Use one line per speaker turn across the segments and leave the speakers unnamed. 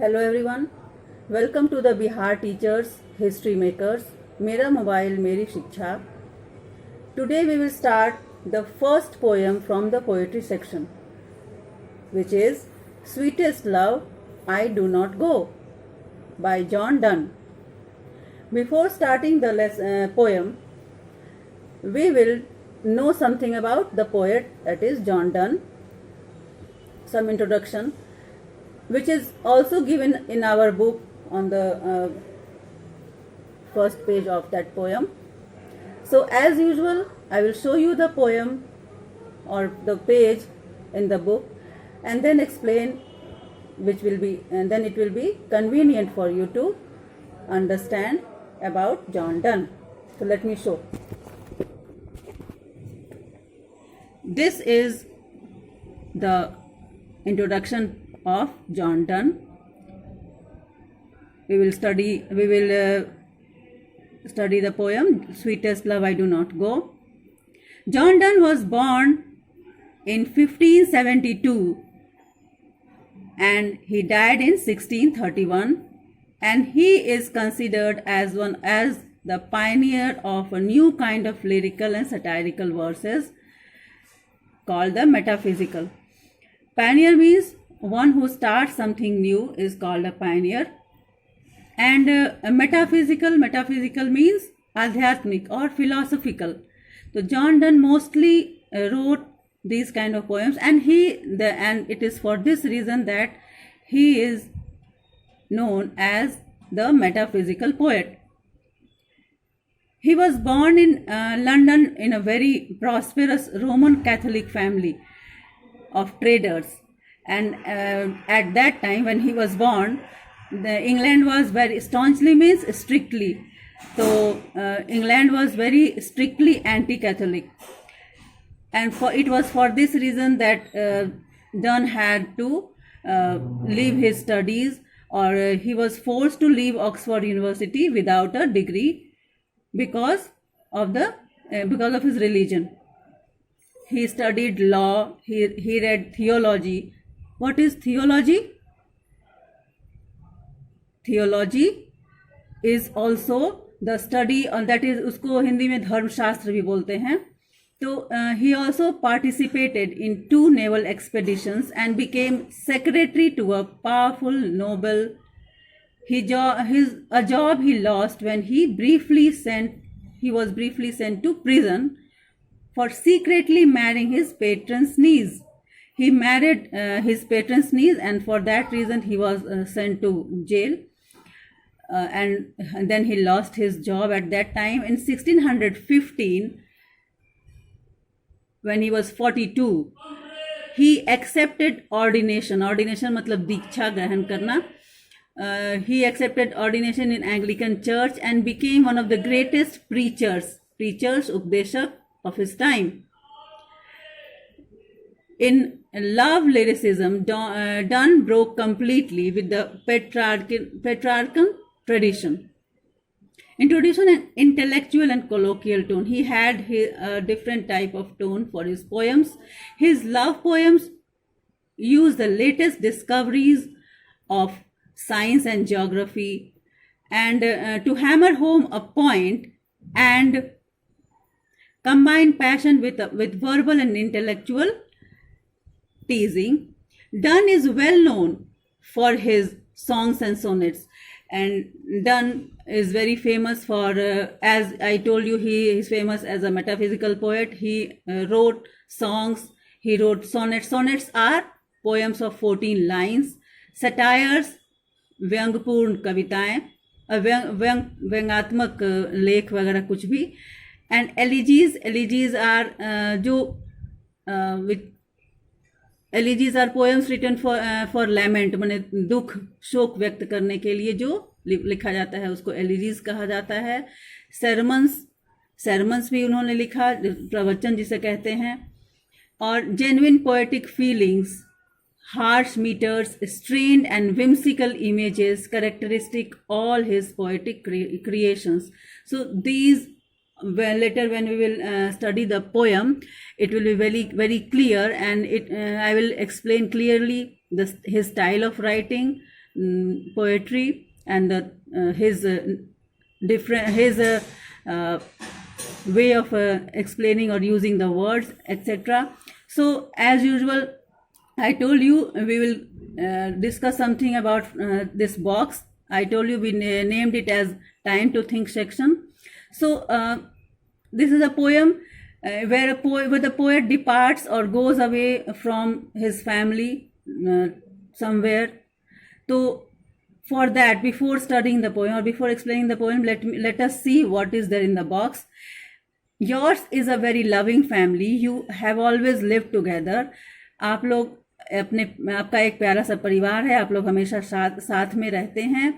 Hello everyone, welcome to the Bihar teachers history makers. मेरा mobile मेरी शिक्षा। Today we will start the first poem from the poetry section, which is Sweetest Love I Do Not Go by John Donne. Before starting the poem, we will know something about the poet, that is John Donne, some introduction, which is also given in our book on the first page of that poem. So as usual, I will show you the poem or the page in the book and then explain, and then it will be convenient for you to understand about John Donne. So let me show. This is the introduction of John Donne. We will study the poem Sweetest Love I Do Not Go. John Donne was born in 1572 and he died in 1631, and he is considered as the pioneer of a new kind of lyrical and satirical verses called the metaphysical. Pioneer means one who starts something new is called a pioneer. And metaphysical means adhyatmic or philosophical. So John Donne mostly wrote these kind of poems, and it is for this reason that he is known as the metaphysical poet. He was born in London in a very prosperous Roman Catholic family of traders, and at that time when he was born, England was very strictly. So England was very strictly anti-Catholic, and it was for this reason that Donne had to leave his studies, or he was forced to leave Oxford University without a degree because of his religion. He studied law. He read theology. What is theology? Theology is also the study, that is उसको हिंदी में धर्मशास्त्र भी बोलते हैं. तो he also participated in 2 naval expeditions and became secretary to a powerful noble. A job he lost when he was briefly sent to prison for secretly marrying his patron's niece. He married his patron's niece, and for that reason he was sent to jail. And then he lost his job at that time. In 1615, when he was 42, he accepted ordination. Ordination मतलब दीक्षा ग्रहण करना. He accepted ordination in Anglican Church and became one of the greatest preachers, उपदेशक of his time. In love lyricism, Donne broke completely with the Petrarchan tradition. Introducing an intellectual and colloquial tone. He had a different type of tone for his poems. His love poems use the latest discoveries of science and geography, and to hammer home a point and combine passion with verbal and intellectual teasing. Donne is well known for his songs and sonnets, and Donne is very famous for, as I told you, he is famous as a metaphysical poet. He wrote songs, he wrote sonnets. Sonnets are poems of 14 lines. Satires, व्यंग्यपूर्ण कविताएं, व्यंग्यात्मक लेख वगैरह कुछ भी. And elegies are elegies are poems written for lament, माने दुख शोक व्यक्त करने के लिए जो लिखा जाता है उसको elegies कहा जाता है. sermons भी उन्होंने लिखा, प्रवचन जिसे कहते हैं. और genuine poetic feelings, harsh meters, strained and whimsical images characteristic all his poetic creations. So these, later when we will study the poem, it will be very, very clear, and I will explain clearly his style of writing, poetry and his different his way of explaining or using the words, etc. So as usual, I told you we will discuss something about this box. I told you we named it as time to think section. So this is a poem where the poet departs or goes away from his family somewhere. So for that, before studying the poem or before explaining the poem, let us see what is there in the box. Yours is a very loving family. You have always lived together. आप लोग आपका एक प्यारा सा परिवार है, आप लोग हमेशा साथ में रहते हैं.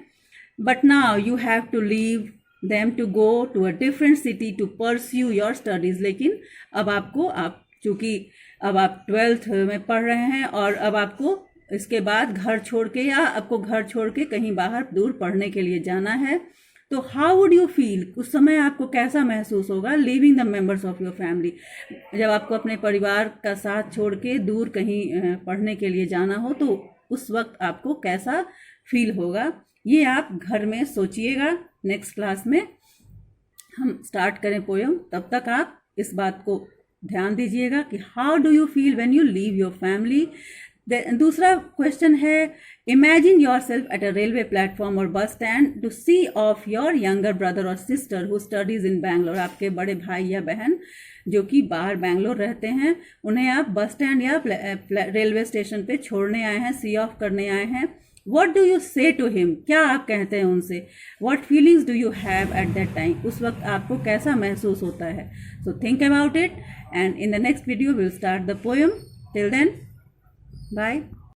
But now you have to leave them to go to a different city to pursue your studies. लेकिन अब चूँकि अब आप 12th में पढ़ रहे हैं और अब आपको इसके बाद घर छोड़ के या आपको घर छोड़ के कहीं बाहर दूर पढ़ने के लिए जाना है. तो हाउ वुड यू फील, उस समय आपको कैसा महसूस होगा leaving the members of your family, जब आपको अपने परिवार का साथ छोड़ के दूर कहीं पढ़ने के लिए जाना हो, तो उस वक्त आपको कैसा फील होगा. ये आप घर में सोचिएगा. नेक्स्ट क्लास में हम स्टार्ट करें पोएम, तब तक आप इस बात को ध्यान दीजिएगा कि how do you feel when you leave your family. दूसरा क्वेश्चन है, imagine yourself at a railway platform और bus stand to see off your younger brother और sister who studies in Bangalore. आपके बड़े भाई या बहन जो कि बाहर बैंगलोर रहते हैं, उन्हें आप बस स्टैंड या रेलवे स्टेशन पे छोड़ने आए हैं, सी ऑफ करने आए हैं. What do you say to him, क्या आप कहते हैं उनसे. What feelings do you have at that time, उस वक्त आपको कैसा महसूस होता है. So think about it and in the next video will start the poem. Till then, bye.